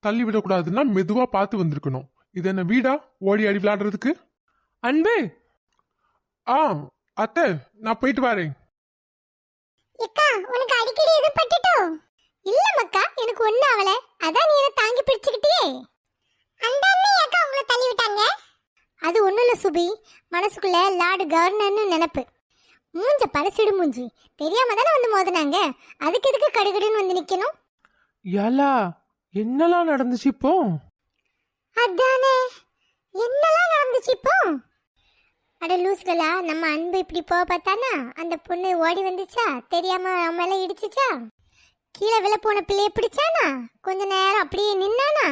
தள்ளி விடக்கூடாதுன்னா மெதுவா பார்த்து வந்திருக்கணும். இது என்ன வீடா ஓடி ஆடி விளையாடுறதுக்கு? அன்பு, ஆ அத்தை, நான் போயிட்டு வரேன். அக்கா உனக்கு அடிக்கடி எதுவும் பட்டுட்டோ? இல்ல மக்கா, எனக்கு ஒண்ணு ஆவல. அதான் நீ என்ன தாங்கி பிடிச்சுக்கிட்டியே. அந்த அண்ணன் அக்கா உங்களை தள்ளி விட்டாங்க. அது ஒண்ணும் இல்ல சுபி, மனசுக்குள்ள லார்டு கவர்னர்னு நினைப்பு. மூஞ்ச பழசிடு மூஞ்சி, தெரியாம தானே வந்து மோதினாங்க. அதுக்கு எதுக்கு கடுகடுன்னு வந்து நிக்கணும்? யாலா என்னலாம் நடந்துச்சு இப்போ? அதானே, என்னலாம் நடந்துச்சு இப்போ? அட லூஸ்களா, நம்ம அன்பு இப்படி போக பார்த்தானா அந்த பொண்ணு ஓடி வந்துச்சா, தெரியாம அவன் மேல இடிச்சுச்சா, கீழே விழ போன பிள்ளைய பிடிச்சானா, கொஞ்ச நேரம் அப்படியே நின்னானா,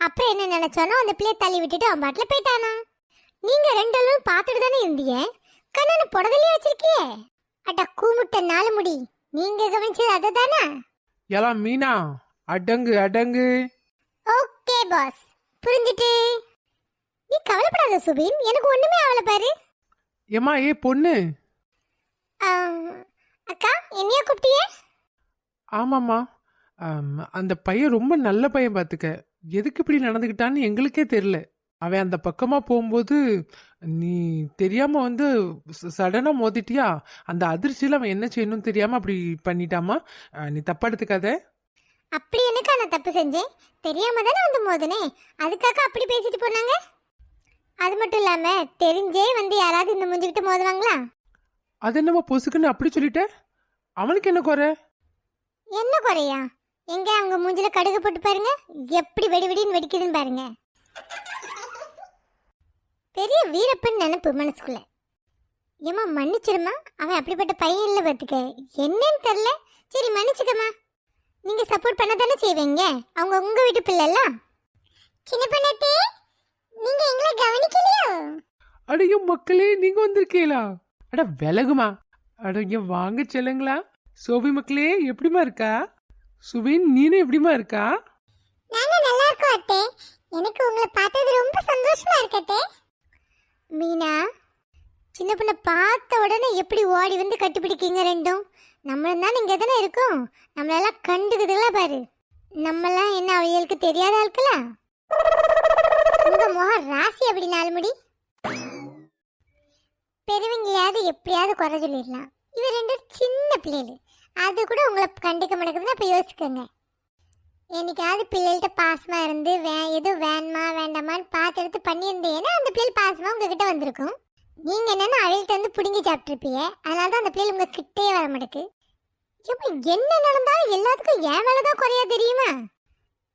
அப்புறம் என்ன நினைச்சானோ அந்த பிள்ளைய தள்ளி விட்டுட்டு அவன் பாட்டில் போயிட்டானா. நீங்க ரெண்டெல்லாம் பார்த்துட்டு தானே இருந்தீங்க, கண்ணனு புடதலையே வச்சிருக்கியே. அட கூமுட்ட நாலு முடி, நீங்க கவனிச்சது அதை தானே? யாலா மீனா, அடங்கு அடங்கு. ஓகே பாஸ், புரிஞ்சிட்டு. நீ கவலைப்படாத சுபின், எனக்கு ஒண்ணுமே ஆவல பாரு. ஏமா ஏ பொண்ணு. அக்கா என்னைய கூப்பிட்டியே? ஆமாம்மா, அந்த பையன் ரொம்ப நல்ல பையன் பார்த்துக்க. எதுக்கு இப்படி நடந்துக்கிட்டான்னு எங்களுக்கே தெரியல. அவன் அந்த பக்கமா போகும்போது நீ தெரியாம வந்து சடனா மோதிட்டியா, அந்த அதிர்ச்சியில் அவன் என்ன செய்யணும்னு தெரியாம அப்படி பண்ணிட்டாமா. நீ தப்பா எடுத்துக்காத. அப்படி என்னக்கா நான் தப்பு செஞ்சேன்? தெரியாம தானே வந்து மோதனே, அதுக்காக அப்படி பேசிட்டு போனாங்க. அது மட்டும் இல்லாம தெரிஞ்சே வந்து யாராவது இந்த மூஞ்சிக்கிட்டு மோதுவாங்களா? அது என்னம்மா பொசுக்குன்னு அப்படி சொல்லிட்ட? அவனுக்கு என்ன குறை? என்ன குறையா? எங்க அவங்க மூஞ்சில கடுகு போட்டு பாருங்க, எப்படி வெடி வெடின்னு வெடிக்குதுன்னு பாருங்க. பெரிய வீரப்பன் நினைப்பு மனசுக்குள்ள. ஏமா மன்னிச்சிருமா, அவன் அப்படிப்பட்ட பையன் இல்லை பார்த்துக்க. என்னன்னு தெரியல, சரி மன்னிச்சுக்கம்மா. நீங்க சப்போர்ட் பண்ண தானே செய்வீங்க, அவங்க உங்க வீட்டு பிள்ளைல. சின்ன பண்ணத்தே, நீங்க எங்களை கவனிக்கலையோ? அடையோ மக்களே, நீங்க வந்திருக்கீங்களா? அட விலகுமா. அட இங்க வாங்க செல்லுங்களா. சோபி மக்களே எப்படிமா இருக்கா? சுபின் நீனும் எப்படிமா இருக்கா? நாங்க நல்லா இருக்கோம் அத்தே. எனக்கு உங்களை பார்த்தது ரொம்ப சந்தோஷமா இருக்கு அத்தே. மீனா, சின்ன பொண்ணை பார்த்த உடனே எப்படி ஓடி வந்து கட்டிப்பிடிக்கீங்க ரெண்டும்? நம்மளும் தான் இங்கே தானே இருக்கோம், நம்மளெல்லாம் கண்டுக்குதுல பாரு. நம்மளாம் என்ன அவளுக்கு தெரியாத ஆட்களா? உங்க முகம் ராசி அப்படி நாலு முடி. பெருவங்களையாவது எப்படியாவது குறை சொல்லிடலாம். இவ ரெண்டு சின்ன பிள்ளைகள், அது கூட உங்களை கண்டிக்க மாட்டேங்குதுன்னா அப்போ யோசிக்கோங்க. என்னைக்காவது பிள்ளைகள்கிட்ட பாசமா இருந்து எதுவும் வேணுமா வேண்டாமான்னு பார்த்து எடுத்து பண்ணியிருந்தேன்னா அந்த பிள்ளைகள் பாசமா உங்ககிட்ட வந்திருக்கும். நீங்க என்னன்னா அவள்கிட்ட வந்து பிடுங்கி சாப்பிட்டுருப்பீங்க, அதனால தான் அந்த பிள்ளைகள் உங்க கிட்டே வர மாட்டேக்கு. இப்போ என்ன நடந்தாலும் எல்லாத்துக்கும் என் மேலதான் குறையா தெரியுமா?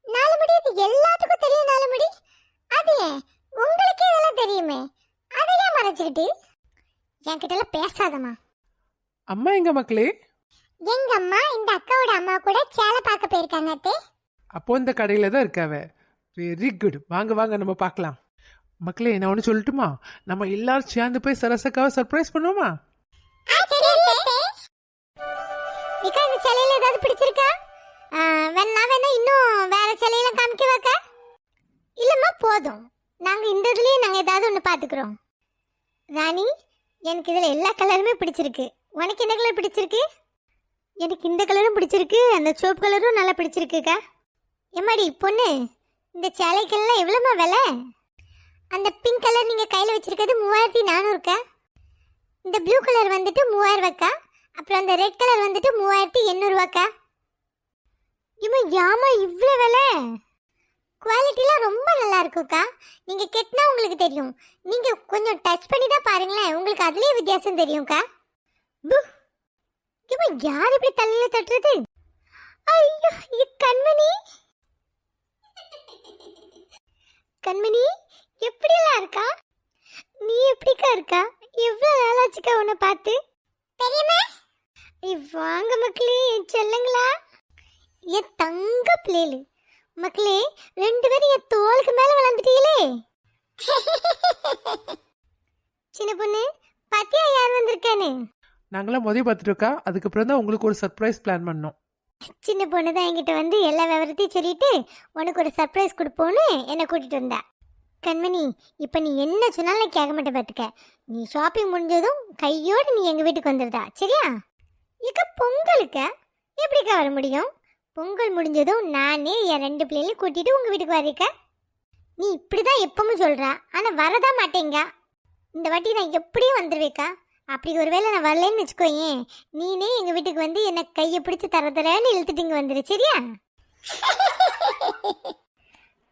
நாலு முடி இது எல்லாத்துக்கும் தெரியும். நாலு முடி அது உங்களுக்கே இதெல்லாம் தெரியுமே, அதையே மறைச்சுக்கிட்டு என்கிட்ட எல்லாம் பேசாதம்மா. அம்மா எங்க மக்களே? எங்க அம்மா இந்த அக்காவோட அம்மா கூட சேலை பார்க்க போயிருக்காங்க அத்தே. அப்போ இந்த கடையில தான் இருக்காவ. வெரி குட், வாங்க வாங்க நம்ம பார்க்கலாம். மக்களே நான் ஒன்று சொல்லட்டுமா? நம்ம எல்லாரும் சேர்ந்து போய் சரசக்காவை சர்ப்ரைஸ் பண்ணுவோமா? இந்த சேலையில ஏதாவது பிடிச்சிருக்கா? வேணா இன்னும் வேற சேலையில காமிக்க வைக்க? இல்லம்மா போதும், நாங்க இந்த இதுலயே நாங்க ஏதாவது ஒன்று பார்த்துக்கிறோம். ராணி, எனக்கு இதுல எல்லா கலருமே பிடிச்சிருக்கு. உனக்கு என்ன கலர் பிடிச்சிருக்கு? எனக்கு இந்த கலரும் பிடிச்சிருக்கு, அந்த சோப்பு கலரும் நல்லா பிடிச்சிருக்குக்கா. எம்மாடி பொண்ணு, இந்த சேலைக்கெல்லாம் எவ்வளோமா விலை? அந்த பிங்க் கலர் நீங்கள் கையில் வச்சிருக்கிறது 3400க்கா. இந்த ப்ளூ கலர் வந்துட்டு 3000க்கா. அப்புறம் அந்த ரெட் கலர் வந்துட்டு 3800க்கா. இம்மா யாமா இவ்வளோ விலை? குவாலிட்டிலாம் ரொம்ப நல்லா இருக்குக்கா. நீங்கள் கெட்டினா உங்களுக்கு தெரியும். நீங்கள் கொஞ்சம் டச் பண்ணி தான் பாருங்களேன், உங்களுக்கு அதுலேயே வித்தியாசம் தெரியும்க்கா. இவன் யார் இப்படி தலையில தட்டுறது? ஐயோ, இது கண்மணி. கண்மணி எப்படியெல்லாம் இருக்கா? நீ எப்படிக்கா இருக்கா? எவ்வளவு நாளாச்சுக்கா உன்னை பார்த்து. தெரியுமா? வாங்க மக்களே, செல்லுங்களா, என் தங்க பிள்ளைகளு. மக்களே, ரெண்டு பேரும் என் தோளுக்கு மேல வளர்ந்துட்டீங்களே. சின்ன பொண்ணு, பாத்தியா யார் வந்திருக்கானு? நாங்களாம் முதல் பார்த்துட்டு இருக்கா, அதுக்கப்புறம் தான் உங்களுக்கு ஒரு சர்ப்ரைஸ் பிளான் பண்ணோம். சின்ன பொண்ணு தான் என்கிட்ட வந்து எல்லா விவரத்தையும் சொல்லிட்டு உனக்கு ஒரு சர்ப்ரைஸ் கொடுப்போன்னு என்னை கூட்டிட்டு வந்தா. கண்மணி, இப்போ நீ என்ன சொன்னாலும் நான் கேட்க மாட்டேன் பார்த்துக்க. நீ ஷாப்பிங் முடிஞ்சதும் கையோடு நீ எங்கள் வீட்டுக்கு வந்துடுதா, சரியா? இக்க பொங்கலுக்க எப்படிக்கா வர முடியும்? பொங்கல் முடிஞ்சதும் நானே என் 2 பிள்ளைகளையும் கூட்டிட்டு உங்க வீட்டுக்கு வரேக்கா. நீ இப்படிதான் எப்பவும் சொல்றா, ஆனா வரதா மாட்டேங்க. இந்த வாட்டி நான் எப்படியும் வந்துருவேக்கா. அப்படி ஒருவேளை நான் வரலன்னு வச்சுக்கோயேன், நீனே எங்க வீட்டுக்கு வந்து என்ன கையை பிடிச்சி தரன்னு இழுத்துட்டு இங்க வந்துரு, சரியா?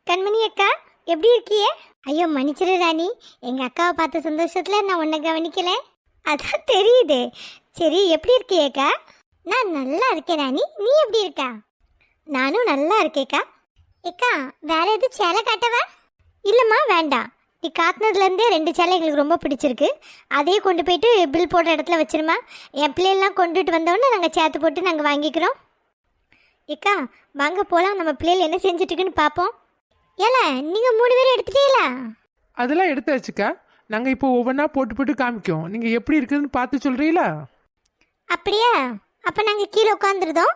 கண்மணி அக்கா, எப்படி இருக்கியே? ஐயோ மன்னிச்சிரு ராணி, எங்க அக்காவை பார்த்த சந்தோஷத்துல நான் உன்னை கவனிக்கல. அதான் தெரியுது. சரி, எப்படி இருக்கியேக்கா? நான் நல்லா இருக்கேன் ராணி, நீ எப்படி இருக்கா? நானும் நல்லா இருக்கேக்கா. ஏக்கா, வேற எதுவும் சேலை காட்டவா? இல்லைம்மா வேண்டாம். நீ காட்டினதுலேருந்தே 2 சேலை எங்களுக்கு ரொம்ப பிடிச்சிருக்கு. அதையே கொண்டு போயிட்டு பில் போடுற இடத்துல வச்சிருமா. என் பிள்ளைகள்லாம் கொண்டுட்டு வந்தோடனே நாங்கள் சேர்த்து போட்டு நாங்கள் வாங்கிக்கிறோம். ஏக்கா வாங்க போகலாம், நம்ம பிள்ளைகள் என்ன செஞ்சுட்டுருக்குன்னு பார்ப்போம். ஏல நீங்கள் 3 பேரும் எடுத்துட்டீங்களா? அதெல்லாம் எடுத்தாச்சுக்கா. நாங்கள் இப்போ ஒவ்வொன்றா போட்டு போட்டு காமிக்கோம். நீங்கள் எப்படி இருக்குதுன்னு பார்த்து சொல்கிறீங்களா? அப்படியா? அப்போ நாங்கள் கீழே உட்காந்துருதோம்.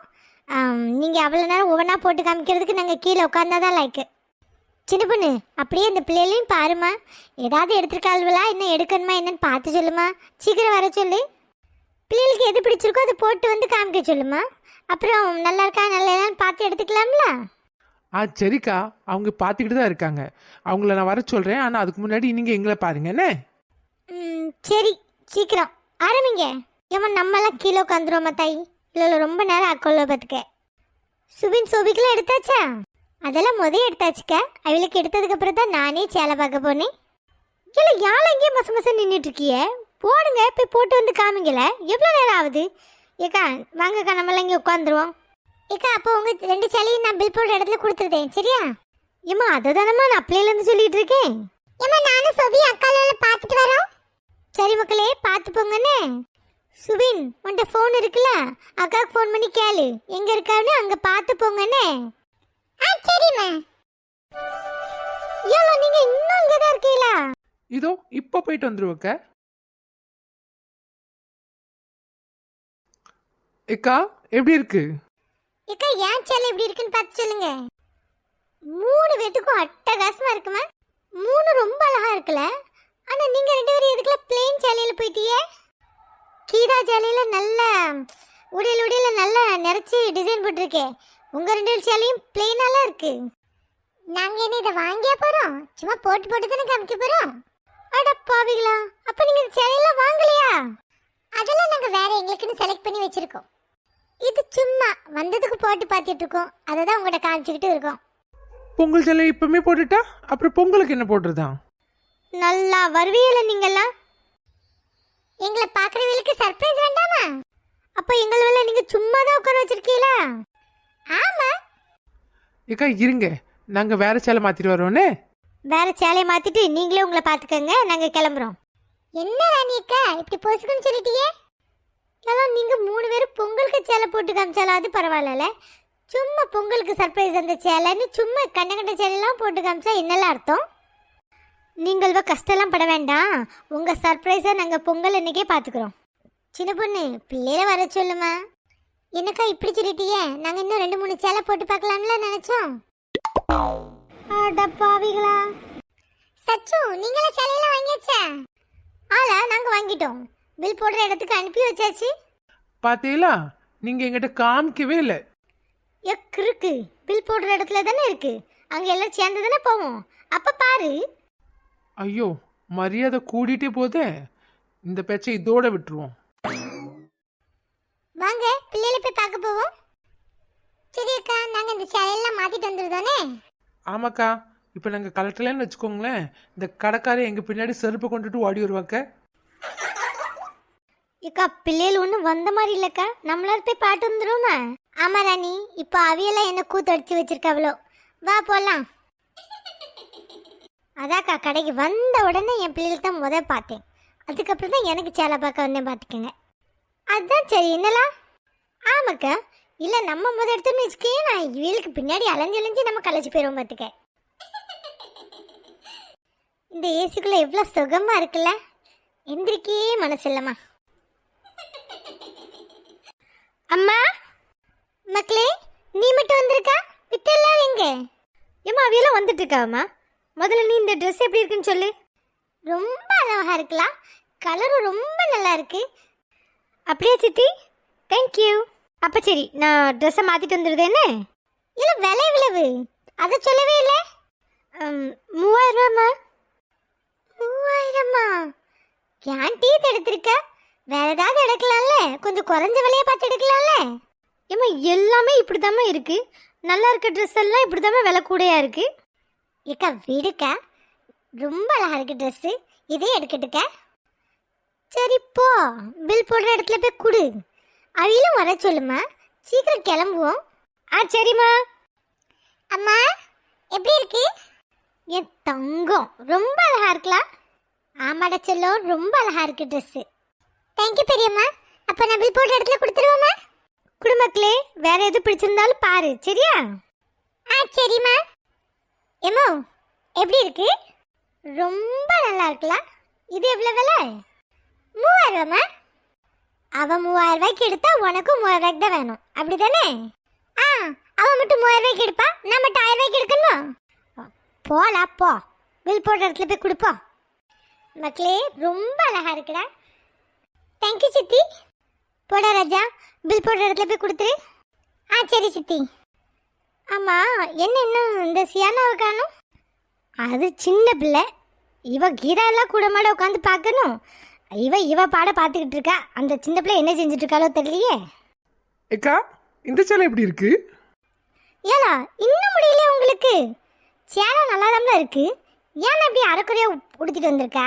நீங்கள் அவ்வளோ நேரம் ஒவ்வொன்றா போட்டு காமிக்கிறதுக்கு நாங்கள் கீழே உட்காந்தாதான் லைக்கு. சின்ன பொண்ணு, அப்படியே இந்த பிள்ளைகளையும் பாருமா. ஏதாவது எடுத்துருக்காள்வலா, இன்னும் எடுக்கணுமா என்னன்னு பார்த்து சொல்லுமா. சீக்கிரம் வர சொல்லு. பிள்ளைகளுக்கு எது பிடிச்சிருக்கோ அதை போட்டு வந்து காமிக்க சொல்லுமா. அப்புறம் நல்லா இருக்கா நல்லா இல்லைன்னு பார்த்து எடுத்துக்கலாம்ல. சரிக்கா, அவங்க பார்த்துக்கிட்டு தான் இருக்காங்க. அவங்கள நான் வர சொல்கிறேன். ஆனால் அதுக்கு முன்னாடி நீங்கள் எங்களை பாருங்க என்ன? சரி, சீக்கிரம் ஆரம்பிங்க. ஏமா நம்மளாம் கீழே உட்காந்துருவோமா தாய்? இல்லை ரொம்ப நேரம் ஆக்கொள்ள பார்த்துக்க. சுபின் சோபிக்கெல்லாம் எடுத்தாச்சா? அதெல்லாம் எடுத்தாச்சுக்க. அவளுக்கு எடுத்ததுக்கு அப்புறம் தான் நானே சேலை பார்க்க போனேன். இல்லை யாழ் எங்கேயும் மச மசம் நின்றுட்டு இருக்கிய? போடுங்க, போய் போட்டு வந்து காமிங்கல. எவ்வளோ நேரம் ஆகுது? ஏக்கா வாங்கக்கா, நம்மளாம் இங்கே உட்காந்துருவோம். ஏக்கா அப்போ உங்கள் 2 சேலையும் நான் பில் போடுற இடத்துல கொடுத்துருதேன், சரியா? ஏம்மா அதை தானம்மா நான் பிள்ளையிலேருந்து சொல்லிட்டு இருக்கேன். ஏம்மா நானும் சோபி அக்கால பார்த்துட்டு வரோம். சரி மக்களே, பார்த்து போங்கண்ணே. சுபின் உன்கிட்ட ஃபோன் இருக்குல்ல, அக்காவுக்கு ஃபோன் பண்ணி கேளு எங்கே இருக்கான்னு. அங்கே பார்த்து போங்கண்ணே. சரிம்மா. ஏலோ நீங்க இன்னும் இங்க தான் இருக்கீங்களா? இதோ இப்போ போயிட்டு வந்துருவோக்க. ஏக்கா எப்படி இருக்கு? ஏக்கா ஏன் சேலை எப்படி இருக்குன்னு பார்த்து சொல்லுங்க. 3 பேத்துக்கும் அட்டகாசமா இருக்குமா? 3 ரொம்ப அழகா இருக்குல்ல. ஆனா நீங்க 2 பேரும் எதுக்குல பிளேன் சேலையில போயிட்டீங்க? கீதா சேலையில நல்ல உடையில நல்ல நிறைச்சி டிசைன் போட்டிருக்கே. உங்க 2 பேர் சேலையும் பிளேனாலாம் இருக்கு. நாங்க என்ன இதை வாங்கியா போறோம்? சும்மா போட்டு போட்டு தானே காமிக்க போறோம். அட பாவிகளா, அப்ப நீங்க இந்த சேலையெல்லாம் வாங்கலையா? அதெல்லாம் நாங்க வேற எங்களுக்குன்னு செலக்ட் பண்ணி வச்சிருக்கோம். இது சும்மா வந்ததுக்கு போட்டு பார்த்துட்டு இருக்கோம். அதை தான் உங்கள்கிட்ட காமிச்சுக்கிட்டு இருக்கோம். பொங்கல் சேலை இப்பவுமே போட்டுட்டா அப்புறம் பொங்கலுக்கு என்ன போடுறதா? நல்லா வருவீங்கள நீங்கெல்லாம். எங்களை பார்க்குறவங்களுக்கு சர்ப்ரைஸ் வேண்டாமா? அப்போ எங்களை நீங்க சும்மா தான் உட்கார வச்சிருக்கீங்களா? ஆமா. ஏக்கா இருங்க, நாங்க வேற சேலை மாத்திட்டு வரோன்னே. வேற சேலையை மாத்திட்டு நீங்களே உங்களை பார்த்துக்கங்க, நாங்க கிளம்புறோம். என்ன ராணியக்கா இப்படி பொசுக்குன்னு சொல்லிட்டீங்க? எல்லாம் நீங்க 3 பேரும் பொங்கலுக்கு சேலை போட்டு காமிச்சாலும் அது பரவாயில்ல. சும்மா பொங்கலுக்கு சர்ப்ரைஸ் அந்த சேலைன்னு சும்மா கண்ட சேலையெல்லாம் போட்டு காமிச்சா என்னெல்லாம் அர்த்தம்? நீங்கள் கஷ்டம்லாம் பட வேண்டாம். உங்க சர்ப்ரைஸை நாங்க பொங்கல் அன்னைக்கே பார்த்துக்கிறோம். சின்ன பொண்ணு பிள்ளையில வர சொல்லுமா. என்னக்கா இப்படி சொல்லிட்டீங்க? நாங்க இன்னும் 2-3 சேலை போட்டு பார்க்கலாம்ல நினைச்சோம். அடப்பாவிகளா. சச்சு நீங்களே சேலையெல்லாம் வாங்கியாச்சா? ஆளா நாங்க வாங்கிட்டோம். பில் போடுற இடத்துக்கு அனுப்பி வச்சாச்சு. பாத்தீங்களா, நீங்க எங்கிட்ட காமிக்கவே இல்லை. இருக்கு, பில் போடுற இடத்துல தானே இருக்கு. அங்க எல்லாம் சேர்ந்து தானே போவோம். அப்ப பாரு. ஐயோ மரியாதை கூடிட்டே போதே. இந்த பேச்சை இதோட விட்டுருவோம். வாங்க பிள்ளைகளை போய் பார்க்க போவோம். சரி அக்கா, நாங்க இந்த சேலையெல்லாம் மாத்திட்டு வந்துருதோனே. ஆமாக்கா, இப்போ நாங்கள் கலட்டலன்னு வச்சுக்கோங்களேன், இந்த கடைக்காரே எங்கள் பின்னாடி செருப்பை கொண்டுட்டு ஓடி வருவாக்க. இக்கா பிள்ளைகள் ஒன்றும் வந்த மாதிரி இல்லைக்கா, நம்மளால போய் பாட்டு வந்துருவோமா? ஆமா ராணி, இப்போ அவியெல்லாம் என்ன கூத்தடிச்சு வச்சிருக்காவளோ. வா போலாம். அதாக்கா கடைக்கு வந்த உடனே என் பிள்ளைகளுக்கு தான் பார்த்தேன். அதுக்கப்புறம் தான் எனக்கு சேலை பார்க்க வந்தேன் பார்த்துக்கங்க. அதுதான் சரி என்னலாம். ஆமாக்கா, இல்லை நம்ம எடுத்தோன்னு வச்சுக்கே, நான் இவளுக்கு பின்னாடி அலைஞ்சு நம்ம கலைச்சி போயிடுவோம் பார்த்துக்க. இந்த ஏசிக்குள்ளே எவ்வளோ சுகமாக இருக்குல்ல. எந்திரிக்கே மனசு இல்லைம்மா. அம்மா மக்களே, நீ மட்டும் வந்திருக்கா? விட்டு எல்லாரும் எங்க? ஏம்மா அவையெல்லாம் வந்துட்டு இருக்காம்மா. முதல்ல நீ இந்த ட்ரெஸ் எப்படி இருக்குன்னு சொல்லு. ரொம்ப அழகாக இருக்கலாம், கலரும் ரொம்ப நல்லா இருக்கு. அப்படியே சித்தி, தேங்க்யூ. அப்போ சரி நான் ட்ரெஸ்ஸை மாற்றிட்டு வந்துடுதேன்னு. இல்லை விலை எவ்வளவு அதை சொல்லவே இல்லை. 3000 ரூபாம்மா. 3000மா? ஏன் டீத் எடுத்திருக்க? வேற ஏதாவது எடுக்கலாம்ல, கொஞ்சம் குறைஞ்ச விலையை பார்த்து எடுக்கலாம்ல. ஏம்மா எல்லாமே இப்படிதாம்மா இருக்கு, நல்லா இருக்க ட்ரெஸ் எல்லாம் இப்படிதாம்மா விலை கூடையா இருக்கு. ஏக்கா விடுக்கா, ரொம்ப அழகா இருக்கு ட்ரெஸ்ஸு, இதே எடுக்கட்டுக்க. சரி போ, பில் போடுற இடத்துல போய் கொடு. அவையிலும் வர சொல்லுமா, சீக்கிரம் கிளம்புவோம். சரிம்மா. அம்மா எப்படி இருக்கு? என் தங்கம் ரொம்ப அழகா இருக்கலாம். ஆமாடா செல்லம், ரொம்ப அழகா இருக்கு ட்ரெஸ்ஸு. தேங்க்யூ பெரியம்மா. அப்போ நான் பில் போடுற இடத்துல கொடுத்துருவோம்மா. குடும்பத்திலே வேற எது பிடிச்சிருந்தாலும் பாரு, சரியா? சரிம்மா. ஏமோ எப்படி இருக்கு? ரொம்ப நல்லா இருக்கலாம். இது எவ்வளோ விலை? 3000 ரூபாம்மா. அவன் 3000 ரூபாய்க்கு எடுத்தா உனக்கும் 3000 ரூபாய்க்கு தான் வேணும், அப்படி தானே? அவன் மட்டும் 3000 ரூபாய்க்கு எடுப்பா, நான் மட்டும் 1000 ரூபாய்க்கு எடுக்கணும். போலா போ, பில் போடுற இடத்துல போய் கொடுப்போம். மக்களே ரொம்ப அழகா இருக்குடா. தேங்க்யூ சித்தி. போடா ராஜா, பில் போடுற இடத்துல போய் கொடுத்துரு. சரி சித்தி. ஆமாம், என்ன இன்னும் இந்த சியானாவை காணும்? அது சின்ன பிள்ளை, இவ கீதா எல்லாம் கூட மாட உட்காந்து பார்க்கணும். இவ பாட பார்த்துக்கிட்டு இருக்கா. அந்த சின்ன பிள்ளை என்ன செஞ்சுட்டு இருக்காளோ தெரியலையே. ஏக்கா இந்த சேலை எப்படி இருக்கு? ஏலா இன்னும் முடியல உங்களுக்கு? சேலை நல்லா தான் இருக்கு, ஏன் அப்படி அரைக்குறையா உடுத்திட்டு வந்திருக்கா?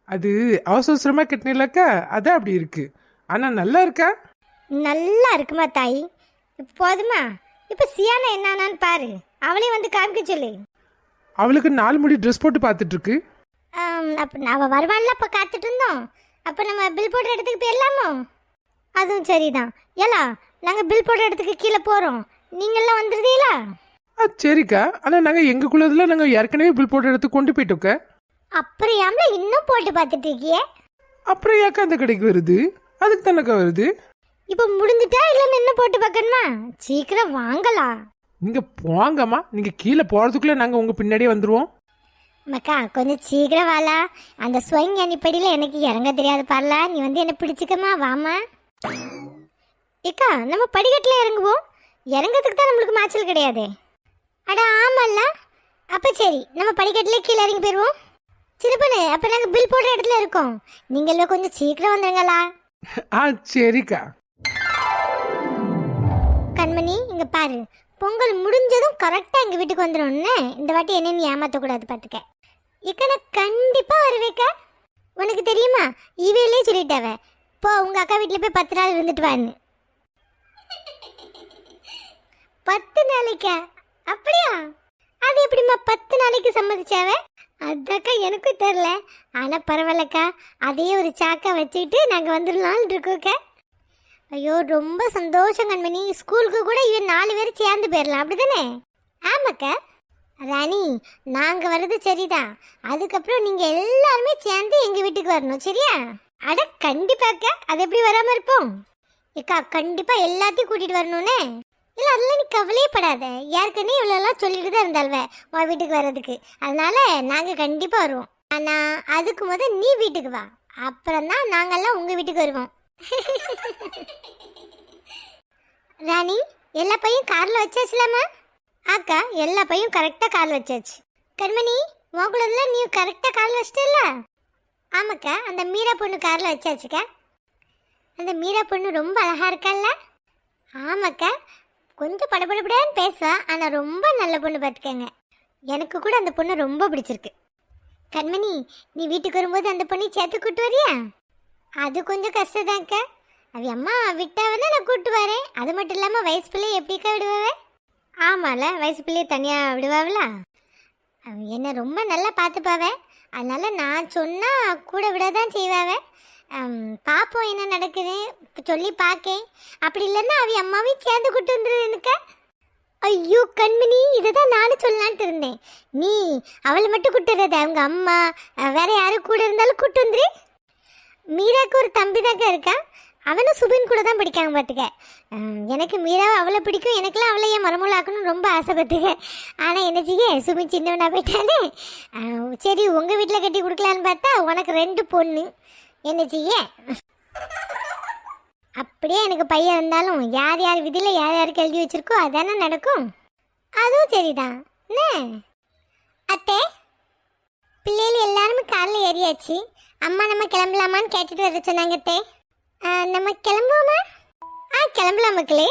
அது அவசரமா கட்டினேலக்கா, அதான் அப்படி இருக்கு. ஆனா நல்லா இருக்கா? நல்லா இருக்குமா தாய். போதுமா? இப்போ சியானா என்னான்னு பாரு, அவளையும் வந்து காமிக்க சொல்லு. அவளுக்கு 4 முடி ட்ரெஸ் போட்டு பார்த்துட்டு இருக்கு. அப்போ அவள் வருவான்ல, அப்போ காத்துட்டு இருந்தோம். அப்போ நம்ம பில் போடுற இடத்துக்கு போயிடலாமோ? அதுவும் சரிதான். ஏலா நாங்கள் பில் போடுற இடத்துக்கு கீழே போகிறோம், நீங்கள்லாம் வந்துடுதீங்களா? சரிக்கா, ஆனா நாங்க எங்களுக்குள்ளதுல நாங்க ஏற்கனவே பில் போடுற இடத்துக்கு கொண்டு போயிட்டோக்க. அப்புறம் ஏம்ல இன்னும் போட்டு பார்த்துட்டு இருக்கியே? அப்புறம் ஏக்கா அந்த கடைக்கு வருது, அதுக்கு தானக்கா வருது. இப்போ முடிஞ்சிட்டா இல்லை இன்னும் போட்டு பார்க்கணுமா? சீக்கிரம் வாங்கலாம். நீங்க போங்கம்மா, நீங்க கீழே போறதுக்குள்ள நாங்க உங்க பின்னாடியே வந்துருவோம். மக்கா கொஞ்சம் சீக்கிரம் வாளா, அந்த ஸ்வயிங் அணிப்படியில் எனக்கு இறங்க தெரியாது பாருலா, நீ வந்து என்ன பிடிச்சிக்கமா, வாமா. ஏக்கா நம்ம படிக்கட்டில் இறங்குவோம், இறங்கிறதுக்கு தான் நம்மளுக்கு மாச்சல் கிடையாது. அட ஆமாம்ல, அப்போ சரி நம்ம படிக்கட்டிலே கீழே இறங்கி போயிடுவோம். சின்ன பொண்ணு, அப்போ நாங்கள் பில் போடுற இடத்துல இருக்கோம், நீங்களும் கொஞ்சம் சீக்கிரம் வந்துடுங்களா? சரிக்கா. கண்மணி இங்கே பாரு, பொங்கல் முடிஞ்சதும் கரெக்டாக எங்கள் வீட்டுக்கு வந்துடும்னு இந்த வாட்டி என்ன நீ ஏமாற்றக்கூடாது பார்த்துக்க. இக்கனை கண்டிப்பாக வருவேக்கா. உனக்கு தெரியுமா, இவையிலே சொல்லிட்டாவ, போ உங்கள் அக்கா வீட்டில் போய் 10 நாள் இருந்துட்டு வான்னு. 10 நாளைக்கா? அப்படியா? அது எப்படிம்மா 10 நாளைக்கு சம்மதிச்சாவ? அதாக்கா எனக்கும் தெரில, ஆனால் பரவாயில்லக்கா, அதையே ஒரு சாக்கா வச்சுக்கிட்டு நாங்கள் வந்துடலான்னு இருக்கோக்கா. ஐயோ ரொம்ப சந்தோஷம் கண்மணி, ஸ்கூலுக்கு கூட இவன் 4 பேர் சேர்ந்து போயிடலாம், அப்படி தானே? ஆமாக்கா. ராணி நாங்கள் வர்றது சரிதான், அதுக்கப்புறம் நீங்கள் எல்லாருமே சேர்ந்து எங்கள் வீட்டுக்கு வரணும், சரியா? அட கண்டிப்பாக்கா, அது எப்படி வராமல் இருப்போம்? ஏக்கா கண்டிப்பாக எல்லாத்தையும் கூட்டிகிட்டு வரணும்னே. இல்லை அதெல்லாம் நீ கவலையே படாத, ஏற்கனவே இவ்வளோலாம் சொல்லிட்டு தான் இருந்தாள்வே உன் வீட்டுக்கு வர்றதுக்கு, அதனால நாங்கள் கண்டிப்பாக வருவோம். ஆனால் அதுக்கு நீ வீட்டுக்கு வா, அப்புறம் தான் நாங்கள்லாம் உங்கள் வீட்டுக்கு வருவோம். ராணி எல்லா பையும் காரில் வச்சாச்சுலாமா? அக்கா எல்லா பையும் கரெக்டாக காரில் வச்சாச்சு. கண்மணி உங்களதுல நீ கரெக்டாக காரில் வச்சிட்டல? ஆமாக்கா, அந்த மீரா பொண்ணு காரில் வச்சாச்சுக்கா. அந்த மீரா பொண்ணு ரொம்ப அழகாக இருக்கால்ல? ஆமாக்கா, கொஞ்சம் படபடப்படான்னு பேசுவா, ஆனால் ரொம்ப நல்ல பொண்ணு பார்த்துக்கங்க. எனக்கு கூட அந்த பொண்ணு ரொம்ப பிடிச்சிருக்கு. கண்மணி நீ வீட்டுக்கு வரும்போது அந்த பொண்ணை சேர்த்து கூட்டு வரியா? அது கொஞ்சம் கஷ்டம்தான்க்கா, அவ அம்மா விட்டாவன்னா நான் கூப்பிட்டு வரேன். அது மட்டும் இல்லாமல் வயசு பிள்ளைய எப்படிக்கா விடுவாவே? ஆமால, வயசு பிள்ளைய தனியாக விடுவாங்களா? என்னை ரொம்ப நல்லா பார்த்துப்பாவே, அதனால நான் சொன்னால் கூட விட தான் செய்வாவே. பார்ப்போம் என்ன நடக்குது, சொல்லி பார்க்கேன். அப்படி இல்லைன்னா அவ அம்மாவையும் சேர்ந்து கூட்டு வந்துருக்கா. ஐயோ கண்மணி, இதை தான் நானும் சொல்லலான்ட்டு இருந்தேன். நீ அவளை மட்டும் கூட்டுறது, அவங்க அம்மா வேற யாரும் கூட இருந்தாலும் கூட்டு வந்துரு. மீராவுக்கு ஒரு தம்பி தாக்கா இருக்கா, அவனும் சுபின் கூட தான் படிக்காங்க பார்த்துக்க. எனக்கு மீராவை அவளை பிடிக்கும், எனக்குலாம் அவளை என் மரமூல ஆக்கணும்னு ரொம்ப ஆசைப்பட்டுக்க. ஆனால் என்ன செய்ய, சுபின் சின்னவனா போயிட்டாலே. சரி உங்கள் வீட்டில் கட்டி கொடுக்கலான்னு பார்த்தா உனக்கு 2 பொண்ணு, என்ன செய்ய? அப்படியே எனக்கு பையன் இருந்தாலும் யார் யார் விதியில் யார் யாருக்கு எழுதி வச்சிருக்கோ அதானே நடக்கும். அதுவும் சரிதான் என்ன அத்தை. பிள்ளைகள் எல்லாருமே காரில் ஏறியாச்சு. அம்மா நம்ம கிளம்பலாமான்னு கேட்டுட்டு வர சொன்னாங்க அத்தை. நம்ம கிளம்புவோமா? கிளம்பலாம் மக்களே.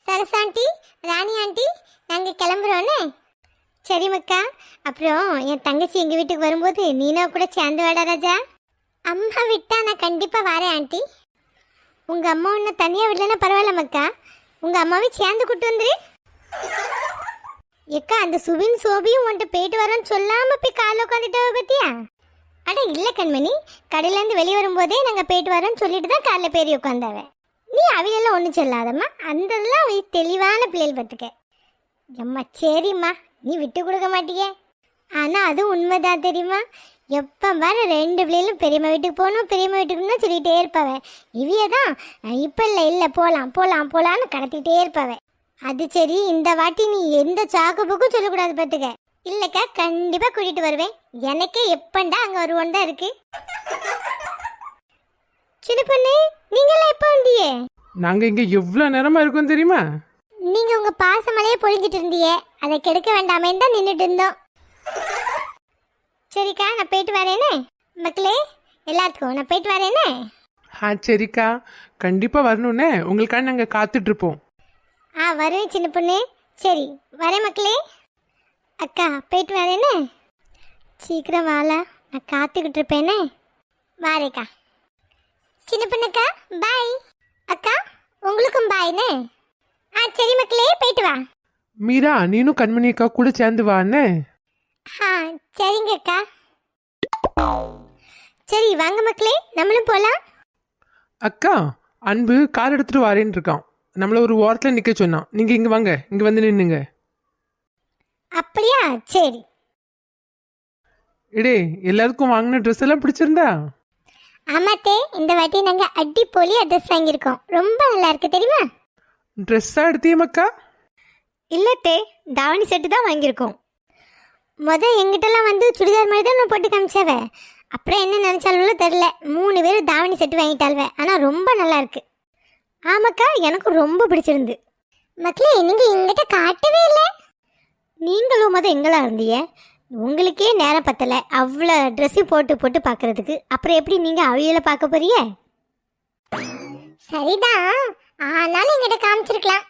சரசாண்டி, ராணி ஆண்டி, நாங்கள் கிளம்புறோன்னே. சரி மக்கா. அப்புறம் என் தங்கச்சி எங்கள் வீட்டுக்கு வரும்போது நீனா கூட சேர்ந்து வாடா ராஜா. அம்மா விட்டா நான் கண்டிப்பாக வரேன் ஆண்டி. உங்கள் அம்மா ஒன்று தனியாக விடலன்னா பரவாயில்ல மக்கா, உங்கள் அம்மாவே சேர்ந்து கூட்டு வந்துரு. எக்கா அந்த சுபின் சோபியும் உன்ட்டு போயிட்டு வரோன்னு சொல்லாமல் போய் காலைல உட்காந்துட்டாவ பத்தியா? அட இல்லை கண்மணி, கடையிலேருந்து வெளியே வரும்போதே நாங்கள் போயிட்டு வரோன்னு சொல்லிட்டு தான் காலைல பேரி உட்காந்தாவ. நீ அவையெல்லாம் ஒன்றும் சொல்லாதம்மா, அந்த இதெல்லாம் அவை தெளிவான பிள்ளைகள் பார்த்துக்க. அம்மா சரிம்மா, நீ விட்டு கொடுக்க மாட்டியே. ஆனால் அது உண்மைதான் தெரியுமா, எப்போ பாரு 2 பிள்ளைகளும் பெரியம்மா வீட்டுக்கு போகணும் பெரியம்மா வீட்டுக்குன்னு தான் சொல்லிகிட்டே இருப்பாவ. இவைய தான் இப்போ இல்லை போகலாம் போகலாம் போகலான்னு கடத்திக்கிட்டே இருப்பாவ. அது சரி, இந்த வாட்டி நீ எந்த சாக்கு போக்கும் சொல்லக்கூடாது பார்த்துக்க. இல்லைக்கா கண்டிப்பாக கூட்டிகிட்டு வருவேன். எனக்கே எப்பண்டா அங்கே வருவோன்னு தான் இருக்கு. சின்ன பொண்ணு, நீங்களாம் எப்போ வந்தியே? நாங்கள் இங்கே எவ்வளோ நேரமாக இருக்கோம் தெரியுமா? நீங்கள் உங்கள் பாசமலையே பொழிஞ்சிட்டு இருந்தியே, அதை கெடுக்க வேண்டாமேன்னு தான் நின்றுட்டு இருந்தோம். சரிக்கா நான் போயிட்டு வரேனே. மக்களே எல்லாத்துக்கும் நான் போயிட்டு வரேனே. சரிக்கா, கண்டிப்பாக வரணுன்னே. உங்களுக்காக நாங்கள் காத்துட்ருப்போம். வருவேன் சின்ன பொண்ணு. சரி வரேன் மக்களே. அக்கா போயிட்டு வரேனே. சீக்கிரம் வாழ, நான் காத்துக்கிட்டு இருப்பேனே. வாரேக்கா. சின்ன பொண்ணுக்கா பாய். அக்கா உங்களுக்கும் பாய்னே. சரி மக்களே போயிட்டு வா. மீரா, நீனும் கண்மணி அக்கா கூட சேர்ந்து வான்னு. சரிங்க அக்கா. சரி வாங்க மக்களே, நம்மளும் போகலாம். அக்கா, அன்பு கார் எடுத்துட்டு வரேன்னு இருக்கான். நம்மள ஒரு ஓரத்தில் நிற்க சொன்னான். நீங்கள் இங்கே வாங்க, இங்கே வந்து நின்னுங்க. அப்படியா? சரி. இடே, எல்லாருக்கும் வாங்கின ட்ரெஸ் எல்லாம் பிடிச்சிருந்தா? ஆமாத்தே, இந்த வாட்டி நாங்கள் அடிப்பொலி ட்ரெஸ் வாங்கியிருக்கோம். ரொம்ப நல்லா இருக்கு தெரியுமா? ட்ரெஸ்ஸாக எடுத்தியமாக்கா? இல்லத்தே, தாவணி செட்டு தான் வாங்கியிருக்கோம். எங்கிட்டலாம் வந்து சுடிதார் மாதிரி தான் நான் போட்டு காமிச்சாவ. அப்புறம் என்ன நினச்சாலும் தெரில, 3 பேரும் தாவணி செட்டு வாங்கிட்டாள்வ. ஆனால் ரொம்ப நல்லா இருக்கு. ஆமாக்கா, எனக்கும் ரொம்ப பிடிச்சிருந்து. மக்களே நீங்கள் எங்கிட்ட காட்டவே இல்லை. நீங்களும் எங்களா இருந்தீங்க, உங்களுக்கே நேரம் பத்தலை அவ்வளோ ட்ரெஸ்ஸையும் போட்டு போட்டு பார்க்கறதுக்கு. அப்புறம் எப்படி நீங்கள் அவையில பார்க்க போறிய? சரிதான், ஆனாலும் எங்கிட்ட காமிச்சிருக்கலாம்.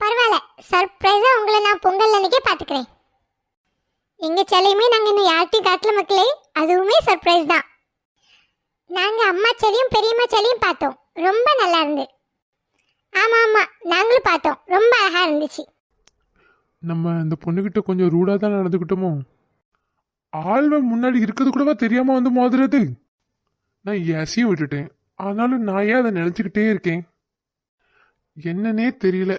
பரவாயில்ல, சர்ப்ரைஸாக உங்களை நான் பொங்கல் அன்னைக்கே பார்த்துக்கிறேன். எங்கள் சிலையுமே நாங்கள் இன்னும் யார்கிட்டையும் காட்டல மக்களே, அதுவுமே சர்ப்ரைஸ் தான். நாங்கள் அம்மா செடியும் பெரியம்மா செடியும் பார்த்தோம், ரொம்ப நல்லா இருந்து. ஆமாம் ஆமாம், நாங்களும் பார்த்தோம், ரொம்ப அழகாக இருந்துச்சு. நம்ம இந்த பொண்ணுகிட்ட கொஞ்சம் ரூடாக தான் நடந்துக்கிட்டோமோ. ஆள்வ முன்னாடி இருக்கிறது கூடவா தெரியாமல் வந்து மோதுறது. நான் ஏசியும் விட்டுட்டேன், ஆனாலும் நான் ஏன் அதை நினச்சிக்கிட்டே இருக்கேன் என்னன்னே தெரியல.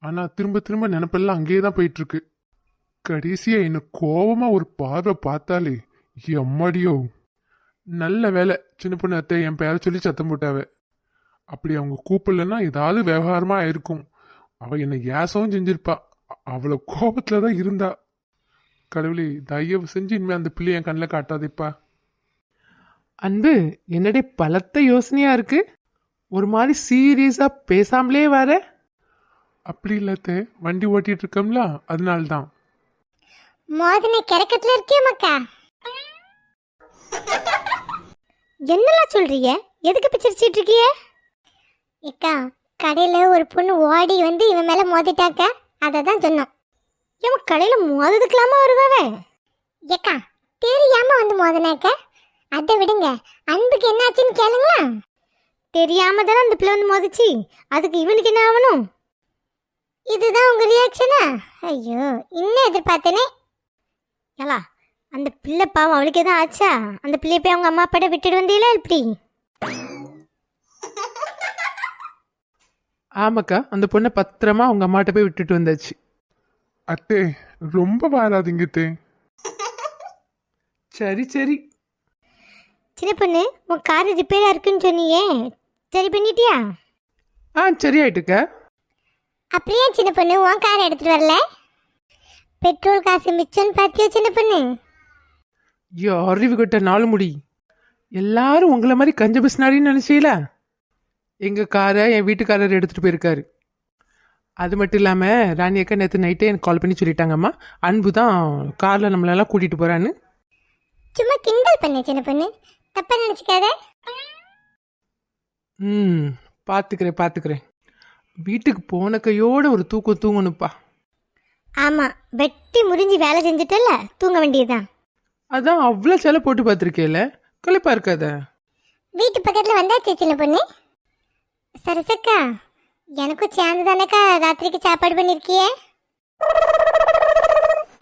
ஆனால் திரும்ப திரும்ப நினப்பெல்லாம் அங்கேயே தான் போயிட்டுருக்கு. கடைசியாக என்ன கோபமாக ஒரு பார்வை பார்த்தாலே எம்மாடியோ. நல்ல வேலை சின்ன பொண்ணு அத்தை என் பேரை சொல்லி சத்தம் போட்டாவ. அப்படி அவங்க கூப்பிடலன்னா ஏதாவது விவகாரமாக ஆயிருக்கும். அவள் என்னை ஏசவும் செஞ்சிருப்பா. அவ்வளோ கோபத்தில் தான் இருந்தா. கடவுளே, தயவு செஞ்சு இனிமேல் அந்த பிள்ளைய என் கண்ணில் காட்டாதேப்பா. அன்பு, என்னடே பலத்த யோசனையா இருக்கு. ஒரு மாதிரி சீரியஸா பேசாமலே வர. அப்படி இல்லாத, வண்டி ஓட்டிட்டு இருக்கோம்ல, அதனால்தான். மோதின கிறக்கத்துல இருக்கிய மக்கா. என்னெல்லாம் சொல்றீங்க? எதுக்கு பிச்சிருச்சிட்டு இருக்கிய? ஏக்கா, கடையில் ஒரு பொண்ணு ஓடி வந்து இவன் மேலே மோதிட்டாக்க, அதை தான் சொன்னோம். இவன் கடையில் மோதுறதுக்கலாமா வருவாவே? ஏக்கா தெரியாம வந்து மோதினாக்க அதை விடுங்க, அன்புக்கு என்ன ஆச்சுன்னு கேளுங்களா. தெரியாம தானே அந்த பிள்ளை வந்து மோதிச்சு, அதுக்கு இவனுக்கு என்ன ஆகணும்? இதுதான் உங்க ரியாக்ஷனா? ஐயோ, இன்னும் எதிர்பார்த்தேனே. ஏலா, அந்த பிள்ளை பாவம், அவளுக்கு எதுவும் ஆச்சா? அந்த பிள்ளைய போய் அவங்க அம்மா அப்பாட்ட விட்டுட்டு வந்தீங்களா இப்படி? ஆமாக்கா, அந்த பொண்ணை பத்திரமா அவங்க அம்மாட்ட போய் விட்டுட்டு வந்தாச்சு. அத்தே ரொம்ப வாராதீங்க அத்தே. சரி சரி. சின்ன பொண்ணு, உன் கார் ரிப்பேரா இருக்குன்னு சொன்னியே, சரி பண்ணிட்டியா? சரி ஆயிட்டுக்கா. அப்படியே சின்ன பொண்ணு உன் காரை எடுத்துட்டு வரல? பெட்ரோல் காசு மிச்சம்னு பார்த்தியோ சின்ன பொண்ணு? ஐயோ, அறிவு கட்ட நாலு முடி. எல்லாரும் உங்களை மாதிரி கஞ்ச பிஸ்னாரின்னு நினைச்சீல. எங்கள் காரை என் வீட்டுக்காரர் எடுத்துகிட்டு போயிருக்காரு. அது மட்டும் இல்லாமல் ராணி அக்கா நேற்று நைட்டே எனக்கு கால் பண்ணி சொல்லிட்டாங்கம்மா, அன்பு தான் காரில் நம்மளெல்லாம் கூட்டிகிட்டு போகிறான்னு. சும்மா கிண்டல் பண்ண சின்ன பொண்ணு, தப்பா நினைச்சுக்காத. பார்த்துக்கிறேன். வீட்டுக்கு போன கையோட ஒரு தூக்கம் தூங்கணுப்பா. ஆமா, வெட்டி முறிஞ்சி வேலை செஞ்சுட்டல, தூங்க வேண்டியதுதான். அதான் அவ்வளோ செலை போட்டு பார்த்துருக்கேல, களைப்பா இருக்காத. வீட்டு பக்கத்துல வந்தாச்சு சின்ன பொண்ணு. சரசக்கா, எனக்கும் சேர்ந்து தானேக்கா ராத்திரிக்கு சாப்பாடு பண்ணிருக்கியே?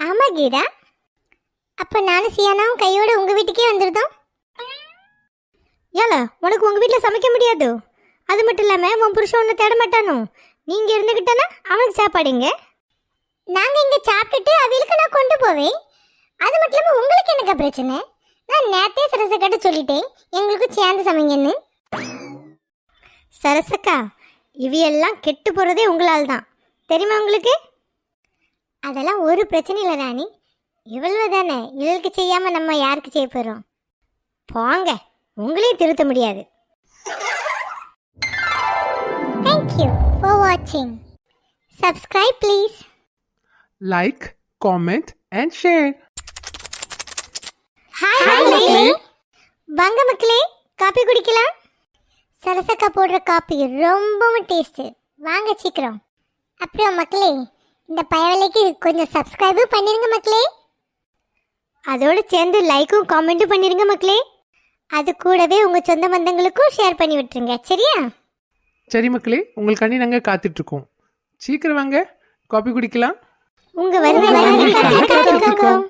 ஆமா கீதா, அப்ப நானும் சியானாவும் கையோட உங்க வீட்டுக்கே வந்துருந்தோம். ஏல, உனக்கு உங்க வீட்டுல சமைக்க முடியாது? அது மட்டும் இல்லாம உன் புருஷன் ஒன்று தேட மாட்டானோ? நீங்க இருந்துகிட்டானா அவனுக்கு சாப்பாடுங்க. நாங்க இங்க சாப்பிட்டுட்டு அவளுக்கு நான் கொண்டு போவேன். அது மட்டும் இல்லாம உங்களுக்கு என்னக்கா பிரச்சனை? நான் நேத்தே சரசக்காட்ட சொல்லிட்டேன் எங்களுக்கும் சேர்ந்து சமைங்கன்னு. சரசக்கா, இவையெல்லாம் கெட்டு போறதே உங்களால் தான், தெரியுமா உங்களுக்கு? அதெல்லாம் ஒரு பிரச்சனை இல்லை ராணி, இவ்வளவு தானே, இவளுக்கு செய்யாம நம்ம யாருக்கு செய்ய போறோம்? போங்க, உங்களையும் திருத்த முடியாது. தேங்க்யூ ஃபார் வாட்சிங். Subscribe please. Like, comment and share. Hi மக்களே, வாங்க மக்களே, காபி குடிக்கலாம். சரசக்கா போடுற காபி ரொம்பவும் டேஸ்ட்டு, வாங்க சீக்கிரம். அப்புறம் மக்களே, இந்த பயவலைக்கு கொஞ்சம் சப்ஸ்கிரைபும் பண்ணிருங்க மக்களே. அதோடு சேர்ந்து லைக்கும் காமெண்ட்டும் பண்ணிருங்க மக்களே. அது கூடவே உங்க சொந்த பந்தங்களுக்கும் ஷேர் பண்ணி விட்டுருங்க, சரியா? சரி மக்களே, உங்களுக்காண்டி நாங்கள் காத்துட்ருக்கோம். சீக்கிரம் வாங்க, காபி குடிக்கலாம். உங்க வருகை காத்திருக்கோம்.